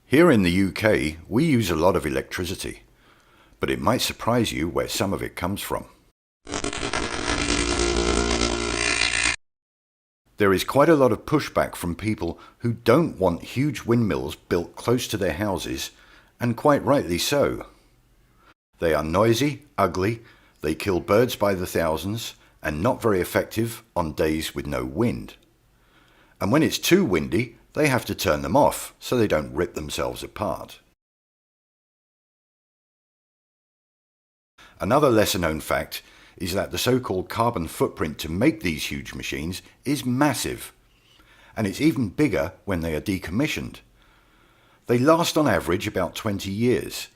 Here in the UK, we use a lot of electricity, but it might surprise you where some of it comes from. There is quite a lot of pushback from people who don't want huge windmills built close to their houses, and quite rightly so. They are noisy, ugly, they kill birds by the thousands, and not very effective on days with no wind. And when it's too windy, they have to turn them off so they don't rip themselves apart. Another lesser-known fact is that the so-called carbon footprint to make these huge machines is massive, and it's even bigger when they are decommissioned. They last on average about 20 years.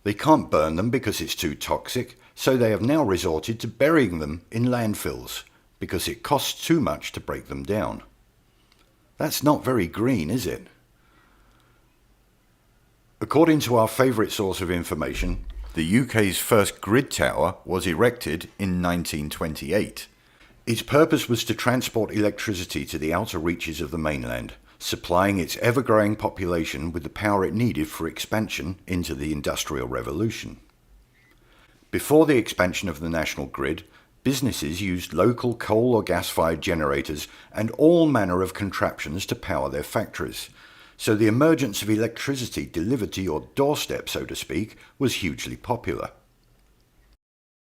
They can't burn them because it's too toxic, so they have now resorted to burying them in landfills because it costs too much to break them down. That's not very green, is it? According to our favourite source of information, the UK's first grid tower was erected in 1928. Its purpose was to transport electricity to the outer reaches of the mainland, supplying its ever-growing population with the power it needed for expansion into the Industrial Revolution. Before the expansion of the national grid, businesses used local coal or gas-fired generators and all manner of contraptions to power their factories, so the emergence of electricity delivered to your doorstep, so to speak, was hugely popular.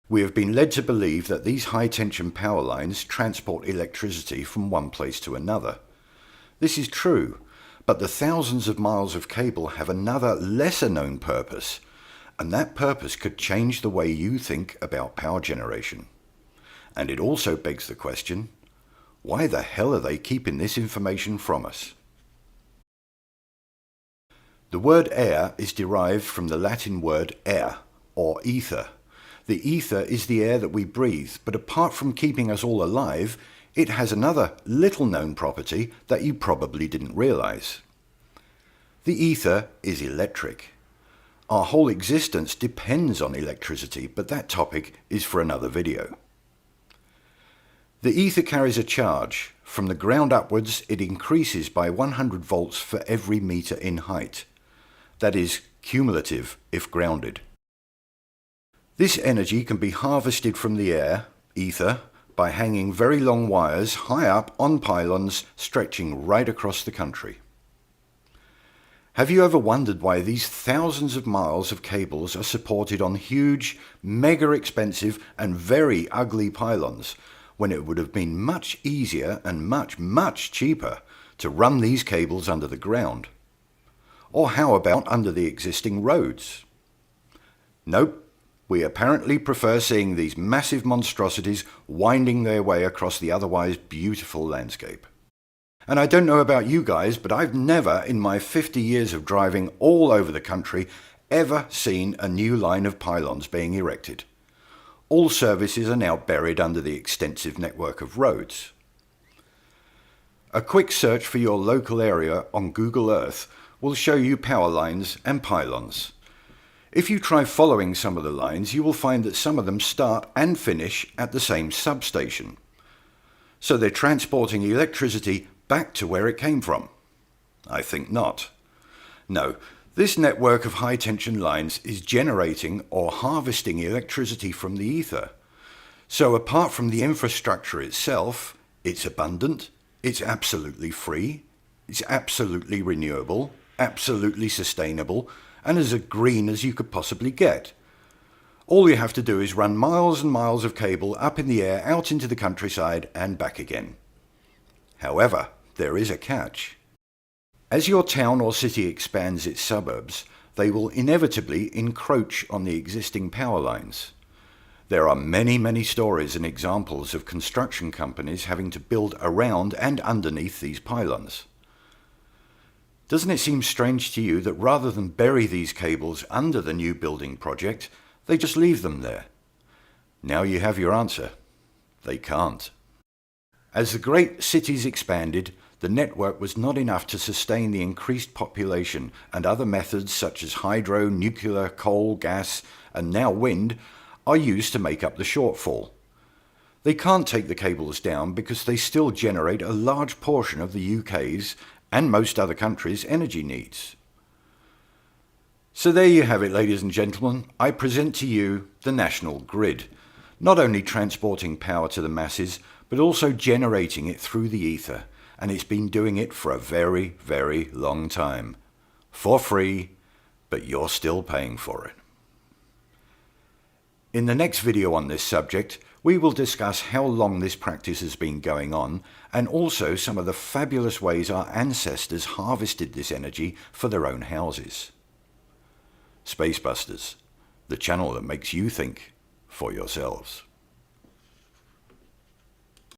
We have been led to believe that these high-tension power lines transport electricity from one place to another. This is true, but the thousands of miles of cable have another lesser-known purpose, and that purpose could change the way you think about power generation. And it also begs the question, why the hell are they keeping this information from us? The word air is derived from the Latin word air, or ether. The ether is the air that we breathe, but apart from keeping us all alive, it has another little-known property that you probably didn't realize. The ether is electric. Our whole existence depends on electricity, but that topic is for another video. The ether carries a charge. From the ground upwards, it increases by 100 volts for every meter in height. That is cumulative if grounded. This energy can be harvested from the air, ether, by hanging very long wires high up on pylons stretching right across the country. Have you ever wondered why these thousands of miles of cables are supported on huge, mega expensive and very ugly pylons, when it would have been much easier and much cheaper to run these cables under the ground? Or how about under the existing roads? Nope. We apparently prefer seeing these massive monstrosities winding their way across the otherwise beautiful landscape. And I don't know about you guys, but I've never, in my 50 years of driving all over the country, ever seen a new line of pylons being erected. All services are now buried under the extensive network of roads. A quick search for your local area on Google Earth will show you power lines and pylons. If you try following some of the lines, you will find that some of them start and finish at the same substation. So they're transporting electricity back to where it came from? I think not. No, this network of high-tension lines is generating or harvesting electricity from the ether. So apart from the infrastructure itself, it's abundant, it's absolutely free, it's absolutely renewable, absolutely sustainable, and as green as you could possibly get. All you have to do is run miles and miles of cable up in the air out into the countryside and back again. However, there is a catch. As your town or city expands its suburbs, they will inevitably encroach on the existing power lines. There are many stories and examples of construction companies having to build around and underneath these pylons. Doesn't it seem strange to you that rather than bury these cables under the new building project, they just leave them there? Now you have your answer. They can't. As the great cities expanded, the network was not enough to sustain the increased population, and other methods such as hydro, nuclear, coal, gas, and now wind are used to make up the shortfall. They can't take the cables down because they still generate a large portion of the UK's and most other countries' energy needs. So there you have it, ladies and gentlemen. I present to you the national grid, not only transporting power to the masses, but also generating it through the ether, and it's been doing it for a very, very long time. For free, but you're still paying for it. In the next video on this subject, we will discuss how long this practice has been going on, and also some of the fabulous ways our ancestors harvested this energy for their own houses. Spacebusters, the channel that makes you think for yourselves.